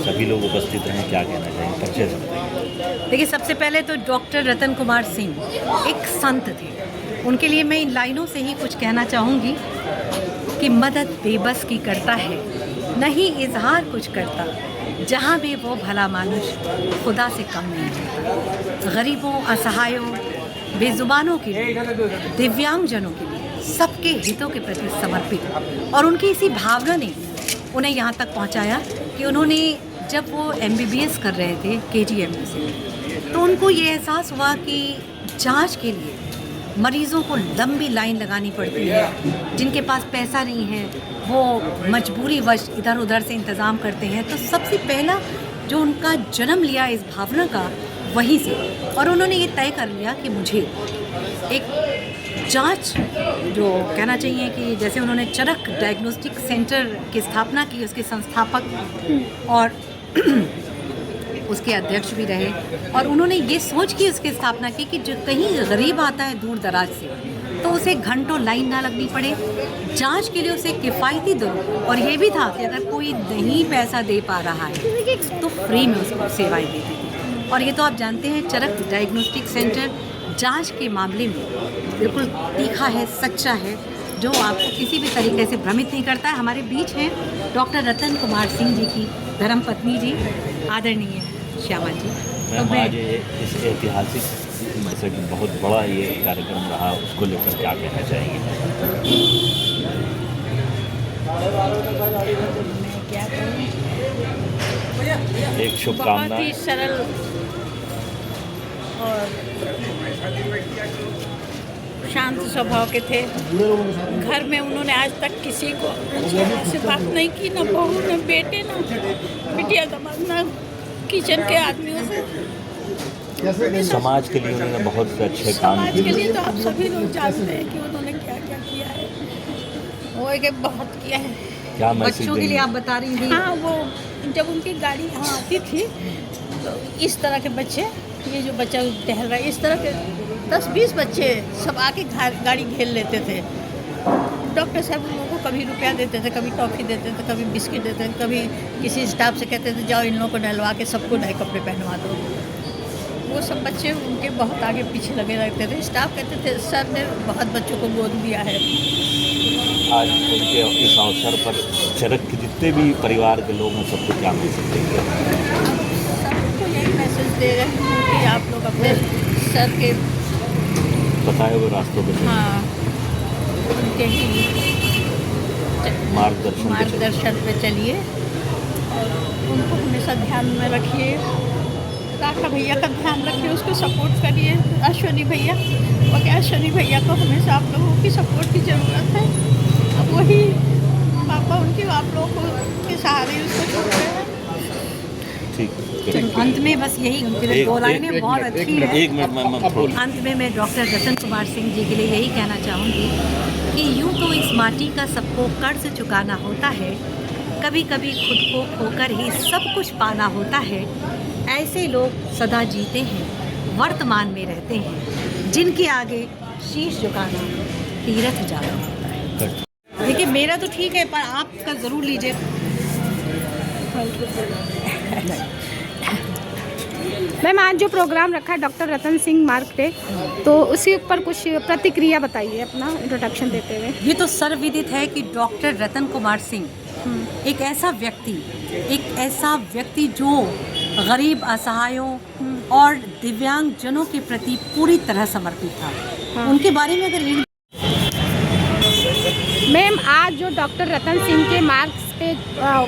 सभी लोग उपस्थित हैं, क्या कहना चाहेंगे, परिचय से बताइए। देखिए, सबसे पहले तो डॉक्टर रतन कुमार सिंह एक संत थे। उनके लिए मैं इन लाइनों से ही कुछ कहना चाहूँगी कि मदद बेबस की करता है, नहीं इजहार कुछ करता, जहाँ भी वो भला मानुष खुदा से कम नहीं होता। गरीबों, असहायों, बेजुबानों के लिए, दिव्यांगजनों के लिए, सबके हितों के प्रति समर्पित, और उनकी इसी भावना ने उन्हें यहाँ तक पहुँचाया कि उन्होंने जब वो MBBS कर रहे थे KGM से, तो उनको ये एहसास हुआ कि जांच के लिए मरीज़ों को लंबी लाइन लगानी पड़ती है, जिनके पास पैसा नहीं है वो मजबूरीवश इधर उधर से इंतज़ाम करते हैं। तो सबसे पहला जो उनका जन्म लिया इस भावना का, वहीं से, और उन्होंने ये तय कर लिया कि मुझे एक जांच, जो कहना चाहिए कि जैसे उन्होंने चरक डायग्नोस्टिक सेंटर की स्थापना की, उसके संस्थापक और उसके अध्यक्ष भी रहे, और उन्होंने ये सोच के उसकी स्थापना की कि जो कहीं गरीब आता है दूर दराज से, तो उसे घंटों लाइन ना लगनी पड़े, जांच के लिए उसे किफ़ायती दरों, और ये भी था कि अगर कोई नहीं पैसा दे पा रहा है तो फ्री में उसको सेवाएं देती थी। और ये तो आप जानते हैं, चरक डायग्नोस्टिक सेंटर जांच के मामले में बिल्कुल तीखा है, सच्चा है, जो आपको किसी भी तरीके से भ्रमित नहीं करता है। हमारे बीच हैं डॉक्टर रतन कुमार सिंह जी की धर्मपत्नी जी, आदरणीय श्यामा जी। मैम, आज इस ऐतिहासिक जैसे कि बहुत बड़ा ये कार्यक्रम रहा, उसको लेकर क्या कहना चाहेंगे? मैं क्या कहूँ, एक शुभकामना। बहुत ही सरल और शांत स्वभाव के थे। घर में उन्होंने आज तक किसी को ऐसे बात नहीं की, ना बहू, ना बेटे, ना बिटिया दामाद, ना किचन के आदमियों से। समाज के लिए उन्होंने बहुत अच्छे काम समाज के किए। लिए तो आप सभी लोग जानते हैं कि उन्होंने क्या क्या किया है। वो एक बहुत किया है। क्या मैसेज बच्चों के लिए आप बता रही थी? हाँ, वो जब उनकी गाड़ी यहाँ आती थी तो इस तरह के बच्चे, ये जो बच्चा टहल रहा है, इस तरह के 10-20 बच्चे सब आके गाड़ी घेर लेते थे। डॉक्टर साहब लोगों को कभी रुपया देते थे, कभी टॉफ़ी देते थे, कभी बिस्किट देते थे, कभी किसी स्टाफ से कहते थे जाओ इन लोगों को नहलवा के सबको नए कपड़े पहनवा दो। वो सब बच्चे उनके बहुत आगे पीछे लगे रहते थे। स्टाफ कहते थे सर ने बहुत बच्चों को गोद दिया है। आज उनके इस अवसर पर चरक के जितने भी परिवार के लोग हैं, सबको क्या मैसेज देंगे? सबको यही मैसेज दे रहे हैं कि आप लोग अपने सर के बताए हुए रास्तों पर हाँ उनके ही मार्गदर्शन पे चलिए, और उनको हमेशा ध्यान में रखिए। राका भैया का ध्यान रखिए, उसको सपोर्ट करिए। अश्वनी भैया, वो क्या, अश्वनी भैया को हमेशा आप लोगों की सपोर्ट की ज़रूरत है। अब वही पापा उनके आप लोगों के सहारे उसको छोड़ रहे हैं। ठीक। अंत में बस यही दो लाइनें बहुत अच्छी हैं। एक मिनट अंत में मैं डॉक्टर रतन कुमार सिंह जी के लिए यही कहना चाहूँगी कि यूँ तो इस माटी का सबको कर्ज चुकाना होता है, कभी कभी खुद को खोकर ही सब कुछ पाना होता है। ऐसे लोग सदा जीते हैं, वर्तमान में रहते हैं, जिनके आगे शीश झुकाना तीर्थ जाना होता है। देखिए, मेरा तो ठीक है, पर आपका ज़रूर लीजिए। मैम, आज जो प्रोग्राम रखा है डॉक्टर रतन सिंह मार्ग पे, तो उसी ऊपर कुछ प्रतिक्रिया बताइए अपना इंट्रोडक्शन देते हुए। ये तो सर्वविदित है कि डॉक्टर रतन कुमार सिंह एक ऐसा व्यक्ति जो गरीब, असहायों और दिव्यांग जनों के प्रति पूरी तरह समर्पित था। उनके बारे में अगर मैम, आज जो डॉक्टर रतन सिंह के मार्ग पे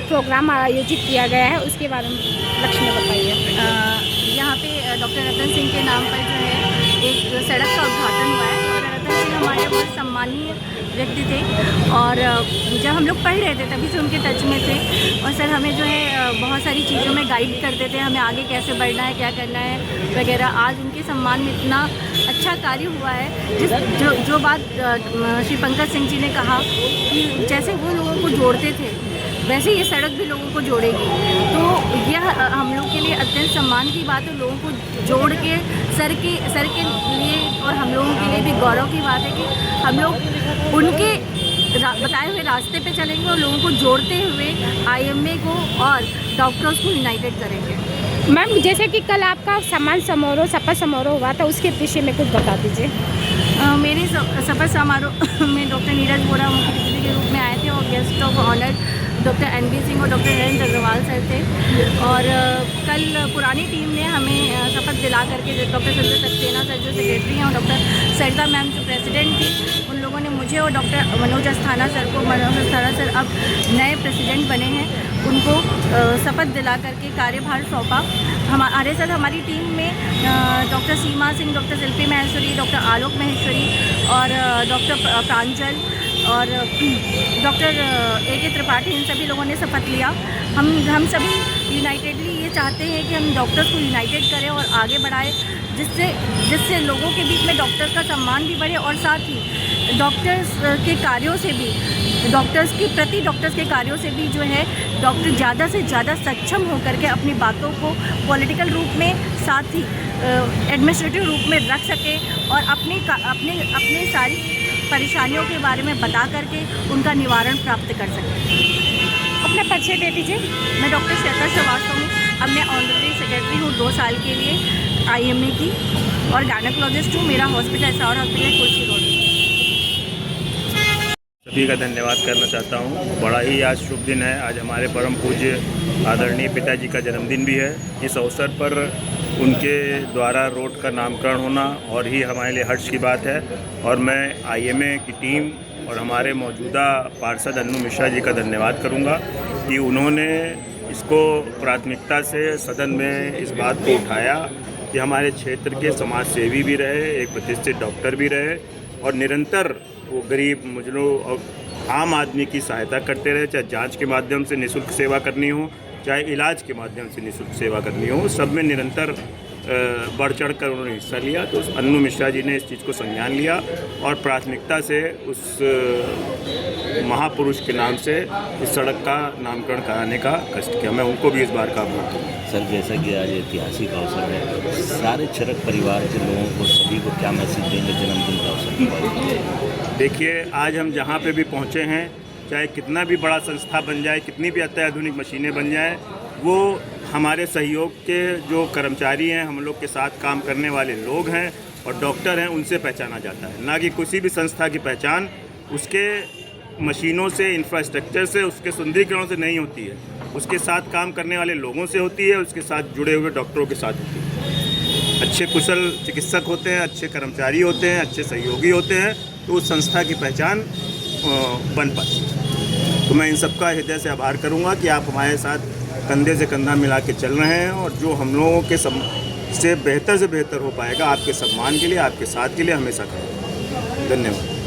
प्रोग्राम आयोजित किया गया है, उसके बारे में लक्ष्य में बताइए। यहाँ पे डॉक्टर रतन सिंह के नाम पर जो है एक सड़क का उद्घाटन हुआ है। और रतन सिंह हमारे बहुत सम्मानीय व्यक्ति थे, और जब हम लोग पढ़ रहे थे तभी से उनके टच में थे, और सर हमें जो है बहुत सारी चीज़ों में गाइड करते थे, हमें आगे कैसे बढ़ना है, क्या करना है वगैरह। आज उनके सम्मान में इतना अच्छा कार्य हुआ है। जो बात श्री पंकज सिंह जी ने कहा कि जैसे वो लोगों को जोड़ते थे, वैसे ये सड़क भी लोगों को जोड़ेगी। तो यह हम लोग के लिए अत्यंत सम्मान की बात है। लोगों को जोड़ के सर के लिए और हम लोगों के लिए भी गौरव की बात है कि हम लोग उनके बताए हुए रास्ते पे चलेंगे और लोगों को जोड़ते हुए IMA को और डॉक्टर्स को यूनाइटेड करेंगे। मैम, जैसे कि कल आपका सम्मान समारोह, शपथ समारोह हुआ था, उसके विषय में कुछ बता दीजिए। मेरे शपथ समारोह में डॉक्टर नीरज बोरा मुख्य अतिथि के रूप में आए थे और guest of honour doctor NB Singh और डॉक्टर नरेंद्र अग्रवाल सर थे। और कल पुरानी टीम ने हमें शपथ दिला करके डॉक्टर संजय सक्सेना सर जो सेक्रेटरी हैं और डॉक्टर सरिता मैम जो प्रेसिडेंट थी, उन लोगों ने मुझे और डॉक्टर मनोज अस्थाना सर को, मनोज अस्थाना सर अब नए प्रेसिडेंट बने हैं, उनको शपथ दिला करके कार्यभार सौंपा। हमारे साथ हमारी टीम में डॉक्टर सीमा सिंह, डॉक्टर शिल्पी महेश्वरी, डॉक्टर आलोक महेश्वरी और डॉक्टर प्रांजल और डॉक्टर AK त्रिपाठी, इन सभी लोगों ने शपथ लिया। हम सभी यूनाइटेडली ये चाहते हैं कि हम डॉक्टर्स को यूनाइटेड करें और आगे बढ़ाएं, जिससे लोगों के बीच में डॉक्टर का सम्मान भी बढ़े और साथ ही डॉक्टर्स के कार्यों से भी, डॉक्टर्स के कार्यों से भी जो है डॉक्टर ज़्यादा से ज़्यादा सक्षम होकर के अपनी बातों को पॉलिटिकल रूप में, साथ ही एडमिनिस्ट्रेटिव रूप में रख सके और अपनी सारी परेशानियों के बारे में बता करके उनका निवारण प्राप्त कर सके। अपना परिचय दे दीजिए। मैं डॉक्टर श्वेता श्रीवास्तव हूँ। अब मैं ऑनरेरी सेक्रेटरी हूँ 2 साल के लिए IMA की और गायनेकोलॉजिस्ट हूँ। मेरा हॉस्पिटल SR हॉस्पिटल है, कुर्सी रोड। सभी का धन्यवाद करना चाहता हूँ। बड़ा ही आज शुभ दिन है। आज हमारे परम पूज्य आदरणीय पिताजी का जन्मदिन भी है। इस अवसर पर उनके द्वारा रोड का नामकरण होना और ही हमारे लिए हर्ष की बात है। और मैं IMA की टीम और हमारे मौजूदा पार्षद अन्नू मिश्रा जी का धन्यवाद करूँगा कि उन्होंने इसको प्राथमिकता से सदन में इस बात को उठाया कि हमारे क्षेत्र के समाज सेवी भी रहे, एक प्रतिष्ठित डॉक्टर भी रहे और निरंतर वो गरीब मुजरों और आम आदमी की सहायता करते रहे, चाहे जांच के माध्यम से निःशुल्क सेवा करनी हो, चाहे इलाज के माध्यम से निःशुल्क सेवा करनी हो, सब में निरंतर बढ़ चढ़ कर उन्होंने हिस्सा लिया। तो अन्नू मिश्रा जी ने इस चीज़ को संज्ञान लिया और प्राथमिकता से उस महापुरुष के नाम से इस सड़क का नामकरण कराने का कष्ट किया। मैं उनको भी इस बार का आभार हूँ। सर, जैसा कि आज ऐतिहासिक अवसर है, सारे चरक परिवार के लोगों को, सभी को क्या मैसेज देंगे जन्मदिन का अवसर? देखिए, आज हम जहाँ पे भी पहुँचे हैं, चाहे कितना भी बड़ा संस्था बन जाए, कितनी भी अत्याधुनिक मशीनें बन जाएं, वो हमारे सहयोग के जो कर्मचारी हैं, हम लोग के साथ काम करने वाले लोग हैं और डॉक्टर हैं, उनसे पहचाना जाता है। ना कि किसी भी संस्था की पहचान उसके मशीनों से, इंफ्रास्ट्रक्चर से, उसके सुंदरीकरण से नहीं होती है, उसके साथ काम करने वाले लोगों से होती है, उसके साथ जुड़े हुए डॉक्टरों के साथ होती है। अच्छे कुशल चिकित्सक होते हैं, अच्छे कर्मचारी होते हैं, अच्छे सहयोगी होते हैं, तो उस संस्था की पहचान बन पाती है। तो मैं इन सबका हृदय से आभार करूंगा कि आप हमारे साथ कंधे से कंधा मिला के चल रहे हैं और जो हम लोगों के से बेहतर हो पाएगा, आपके सम्मान के लिए, आपके साथ के लिए हमेशा खड़े। धन्यवाद।